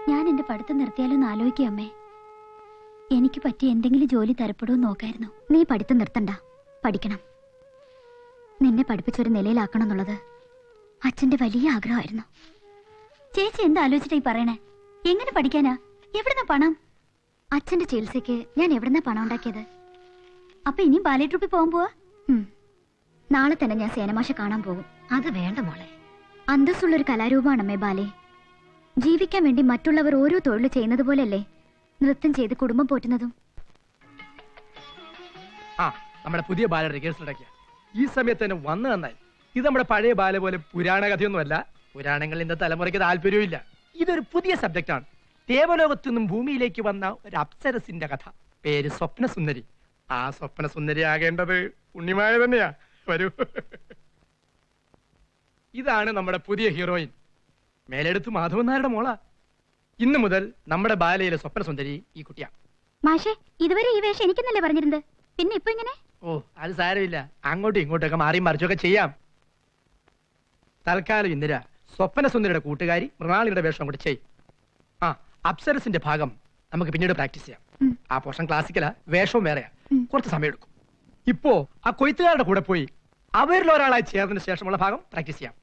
ഞാൻ എന്റെ പഠിത്തം നിർത്തിയാലോന്ന് ആലോചിക്കുക അമ്മേ. എനിക്ക് പറ്റിയ എന്തെങ്കിലും ജോലി തരപ്പെടുമോ നോക്കായിരുന്നു. നീ പഠിത്തം നിർത്തണ്ട, പഠിക്കണം. നിന്നെ പഠിപ്പിച്ചൊരു നിലയിലാക്കണം എന്നുള്ളത് അച്ഛന്റെ വലിയ ആഗ്രഹമായിരുന്നു. ചേച്ചി എന്താ ആലോചിച്ചിട്ടായി പറയണേ? എങ്ങനെ പഠിക്കാനാ? എവിടുന്ന പണം? അച്ഛന്റെ ചികിത്സയ്ക്ക് ഞാൻ എവിടുന്ന പണം ഉണ്ടാക്കിയത്? അപ്പൊ ഇനിയും ബാലെ ട്രിപ്പിൽ പോകാൻ പോവാ? നാളെ തന്നെ ഞാൻ സേനമാഷ കാണാൻ പോകും. അത് വേണ്ട മോളെ. അന്തസ്സുള്ളൊരു കലാരൂപമാണമ്മേ ബാലെ. ജീവിക്കാൻ വേണ്ടി മറ്റുള്ളവർ ഓരോ തൊഴിൽ ചെയ്യുന്നത് പോലെയല്ലേ നൃത്തം ചെയ്ത് കുടുംബം പോറ്റുന്നതും. നമ്മുടെ പുതിയ ബാല റിഹേഴ്സൽ ഈ സമയത്ത് തന്നെ വന്നു നന്നായി. ഇത് നമ്മുടെ പഴയ ബാല പോലെ പുരാണ കഥയൊന്നുമല്ല. പുരാണങ്ങളിൽ ഇന്നത്തെ തലമുറയ്ക്ക് താല്പര്യവും. ഇതൊരു പുതിയ സബ്ജക്റ്റാണ്. ദേവലോകത്തു നിന്നും ഭൂമിയിലേക്ക് വന്ന ഒരു അപ്സരസിന്റെ കഥ. പേര് സ്വപ്നസുന്ദരി. ആ സ്വപ്നസുന്ദരി ആകേണ്ടത് ഉണ്ണിമായ തന്നെയാ. വരൂ. ഇതാണ് നമ്മുടെ പുതിയ ഹീറോയിൻ, മേലെടുത്ത് മാധവൻ നായരുടെ മോളാ. ഇന്നു മുതൽ നമ്മുടെ ബാലയിലെ സ്വപ്നസുന്ദരി ഈ കുട്ടിയാ. മാഷേ, ഇതുവരെ ഈ വേഷം എനിക്കെന്നല്ലേ പറഞ്ഞിരുന്നത്, പിന്നെ ഇപ്പൊ ഇങ്ങനെ? ഓ, അത് സാരമില്ല. അങ്ങോട്ടും ഇങ്ങോട്ടൊക്കെ മാറി മറിച്ചൊക്കെ ചെയ്യാം. തൽക്കാലം ഇന്ദിര സ്വപ്നസുന്ദരിയുടെ കൂട്ടുകാരി മൃണാളിയുടെ വേഷം കൂടെ ചെയ്യും. അപ്സരസിന്റെ ഭാഗം നമുക്ക് പിന്നീട് പ്രാക്ടീസ് ചെയ്യാം. ആ പോർഷൻ ക്ലാസിക്കലാ, വേഷവും വേറെയാ, കുറച്ച് സമയം എടുക്കും. ഇപ്പോ ആ കൊയ്ത്തുകാരുടെ കൂടെ പോയി അവരിൽ ഒരാളായി ചേർന്നതിന് ശേഷമുള്ള ഭാഗം പ്രാക്ടീസ് ചെയ്യാം.